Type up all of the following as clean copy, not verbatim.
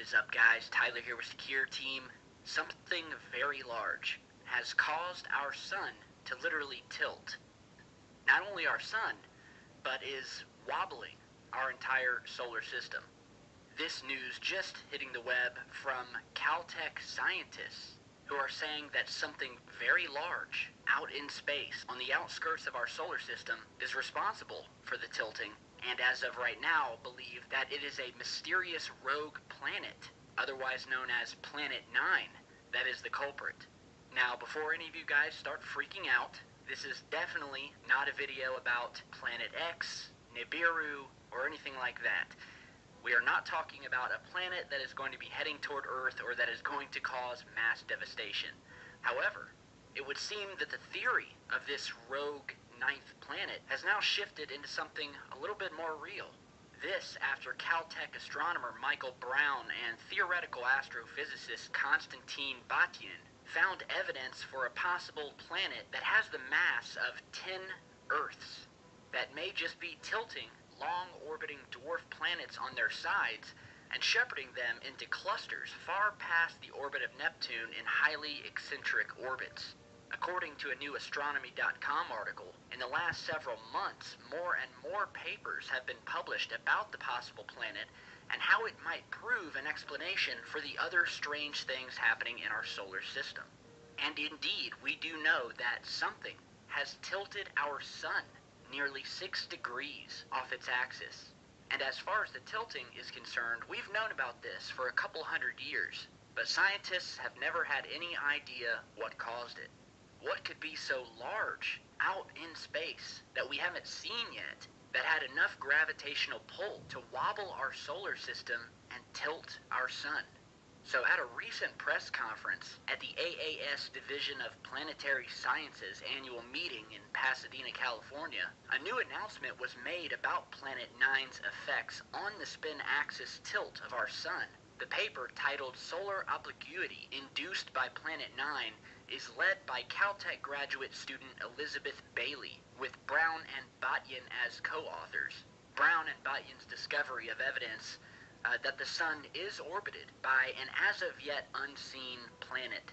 What is up, guys? Tyler here with the Cure team. Something very large has caused our sun to literally tilt. Not only our sun, but is wobbling our entire solar system. This news just hitting the web from Caltech scientists who are saying that something very large out in space on the outskirts of our solar system is responsible for the tilting, and as of right now believe that it is a mysterious rogue planet, otherwise known as Planet 9, that is the culprit. Now, before any of you guys start freaking out, this is definitely not a video about Planet X, Nibiru, or anything like that. We are not talking about a planet that is going to be heading toward Earth or that is going to cause mass devastation. However, it would seem that the theory of this rogue ninth planet has now shifted into something a little bit more real. This after Caltech astronomer Michael Brown and theoretical astrophysicist Konstantin Batyin found evidence for a possible planet that has the mass of 10 Earths that may just be tilting long-orbiting dwarf planets on their sides and shepherding them into clusters far past the orbit of Neptune in highly eccentric orbits. According to a new astronomy.com article, in the last several months, more and more papers have been published about the possible planet and how it might prove an explanation for the other strange things happening in our solar system. And indeed, we do know that something has tilted our sun nearly 6 degrees off its axis. And as far as the tilting is concerned, we've known about this for a couple hundred years, but scientists have never had any idea what caused it. What could be so large out in space that we haven't seen yet that had enough gravitational pull to wobble our solar system and tilt our sun? So at a recent press conference at the AAS Division of Planetary Sciences annual meeting in Pasadena, California, a new announcement was made about Planet 9's effects on the spin axis tilt of our sun. The paper, titled Solar Obliquity Induced by Planet 9, is led by Caltech graduate student Elizabeth Bailey, with Brown and Batyin as co-authors. Brown and Batyin's discovery of evidence that the sun is orbited by an as of yet unseen planet.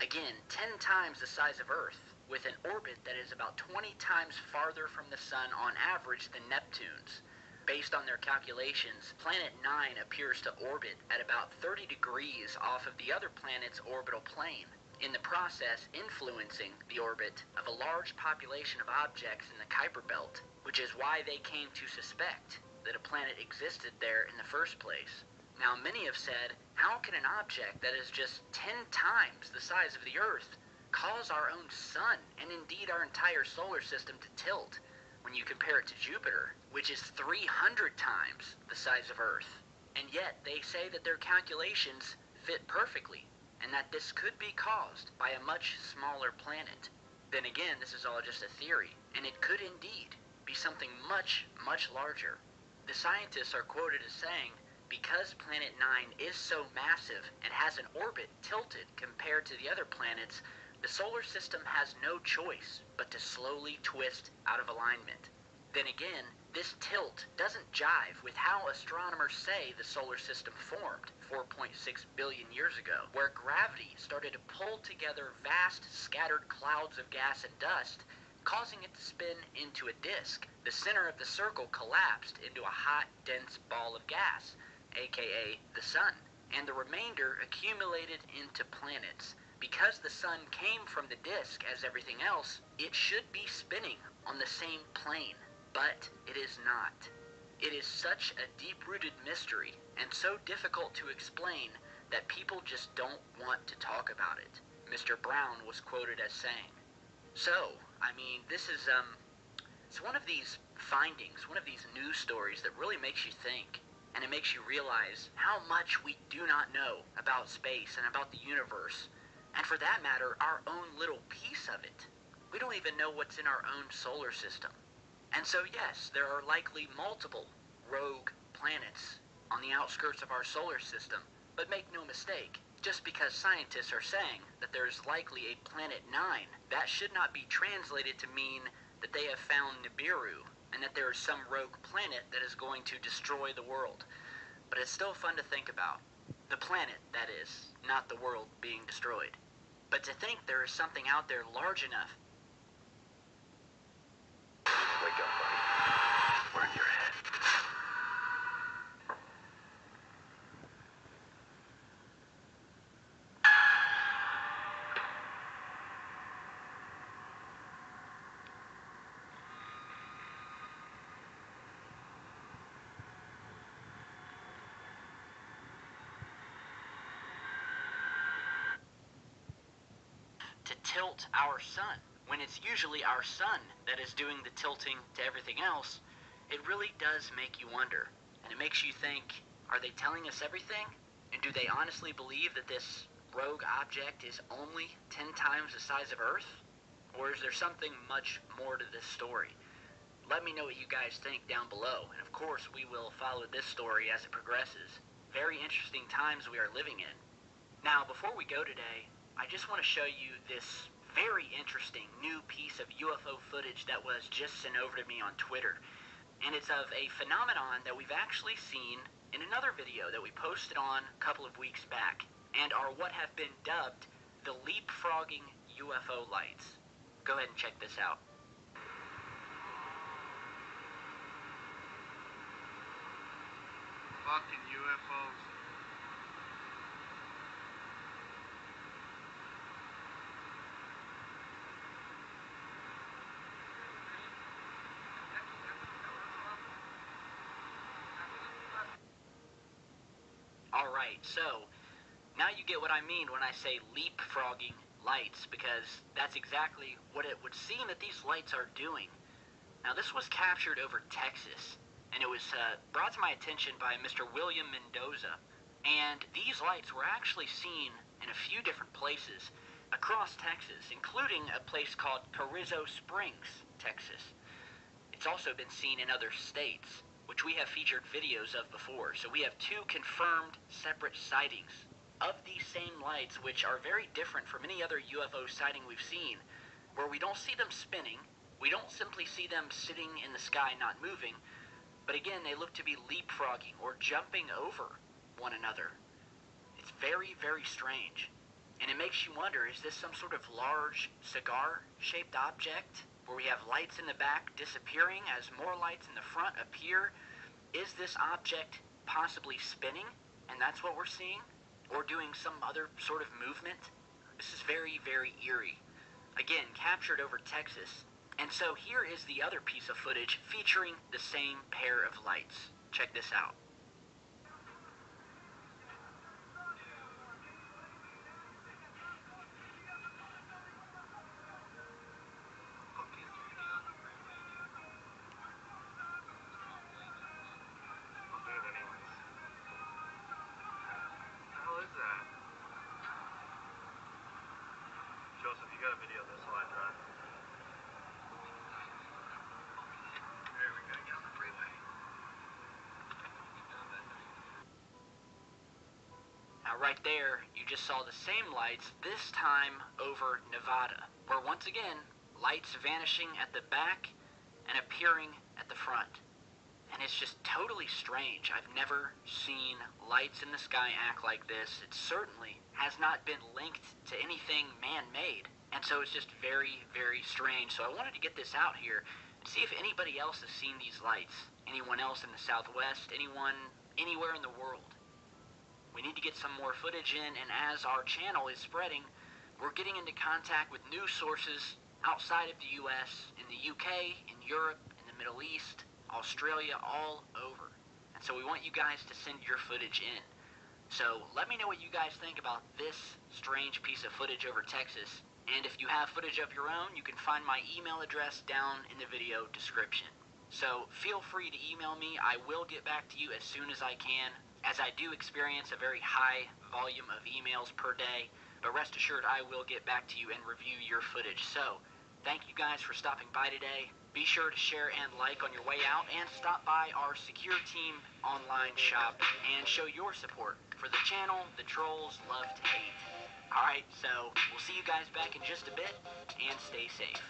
Again, 10 times the size of Earth, with an orbit that is about 20 times farther from the sun on average than Neptune's. Based on their calculations, Planet 9 appears to orbit at about 30 degrees off of the other planet's orbital plane, in the process influencing the orbit of a large population of objects in the Kuiper Belt, which is why they came to suspect that a planet existed there in the first place. Now, many have said, how can an object that is just 10 times the size of the Earth cause our own sun, and indeed our entire solar system, to tilt when you compare it to Jupiter, which is 300 times the size of Earth? And yet, they say that their calculations fit perfectly, and that this could be caused by a much smaller planet. Then again, this is all just a theory, and it could indeed be something much, much larger. The scientists are quoted as saying, because Planet 9 is so massive and has an orbit tilted compared to the other planets, the solar system has no choice but to slowly twist out of alignment. Then again, this tilt doesn't jive with how astronomers say the solar system formed 4.6 billion years ago, where gravity started to pull together vast scattered clouds of gas and dust, causing it to spin into a disk. The center of the circle collapsed into a hot, dense ball of gas, aka the sun, and the remainder accumulated into planets. Because the sun came from the disk as everything else, it should be spinning on the same plane, but it is not. It is such a deep-rooted mystery and so difficult to explain that people just don't want to talk about it, Mr. Brown was quoted as saying. So, I mean, this is, it's one of these findings, one of these news stories that really makes you think, and it makes you realize how much we do not know about space and about the universe, and for that matter, our own little piece of it. We don't even know what's in our own solar system. And so yes, there are likely multiple rogue planets on the outskirts of our solar system, but make no mistake, just because scientists are saying that there is likely a Planet 9, that should not be translated to mean that they have found Nibiru, and that there is some rogue planet that is going to destroy the world. But it's still fun to think about. The planet, that is, not the world being destroyed. But to think there is something out there large enough. Wake up, buddy. We're in your head. To tilt our sun, when it's usually our sun that is doing the tilting to everything else, it really does make you wonder. And it makes you think, are they telling us everything? And do they honestly believe that this rogue object is only 10 times the size of Earth? Or is there something much more to this story? Let me know what you guys think down below, and of course we will follow this story as it progresses. Very interesting times we are living in. Now, before we go today, I just want to show you this very interesting new piece of UFO footage that was just sent over to me on Twitter. And it's of a phenomenon that we've actually seen in another video that we posted on a couple of weeks back, and are what have been dubbed the leapfrogging UFO lights. Go ahead and check this out. Fucking UFOs. Alright, so now you get what I mean when I say leapfrogging lights, because that's exactly what it would seem that these lights are doing. Now, this was captured over Texas, and it was brought to my attention by Mr. William Mendoza. And these lights were actually seen in a few different places across Texas, including a place called Carrizo Springs, Texas. It's also been seen in other states, which we have featured videos of before. So we have 2 confirmed separate sightings of these same lights, which are very different from any other UFO sighting we've seen, where we don't see them spinning, we don't simply see them sitting in the sky not moving, but again, they look to be leapfrogging or jumping over one another. It's very, very strange. And it makes you wonder, is this some sort of large cigar-shaped object, where we have lights in the back disappearing as more lights in the front appear? Is this object possibly spinning, and that's what we're seeing? Or doing some other sort of movement? This is very, very eerie. Again, captured over Texas. And so here is the other piece of footage featuring the same pair of lights. Check this out. Joseph, you got a video of this while I drive? Hey, we gotta get on the freeway. Now right there, you just saw the same lights, this time over Nevada, where once again, lights vanishing at the back and appearing at the front. And it's just totally strange. I've never seen lights in the sky act like this. It certainly has not been linked to anything man-made. And so it's just very, very strange. So I wanted to get this out here and see if anybody else has seen these lights. Anyone else in the Southwest, anyone anywhere in the world. We need to get some more footage in, and as our channel is spreading, we're getting into contact with news sources outside of the US, in the UK, in Europe, in the Middle East, Australia, all over. And so we want you guys to send your footage in. So let me know what you guys think about this strange piece of footage over Texas. And if you have footage of your own, you can find my email address down in the video description. So feel free to email me. I will get back to you as soon as I can, as I do experience a very high volume of emails per day. But rest assured, I will get back to you and review your footage. So thank you guys for stopping by today. Be sure to share and like on your way out, and stop by our Secure Team online shop and show your support for the channel the trolls love to hate. Alright, so we'll see you guys back in just a bit, and stay safe.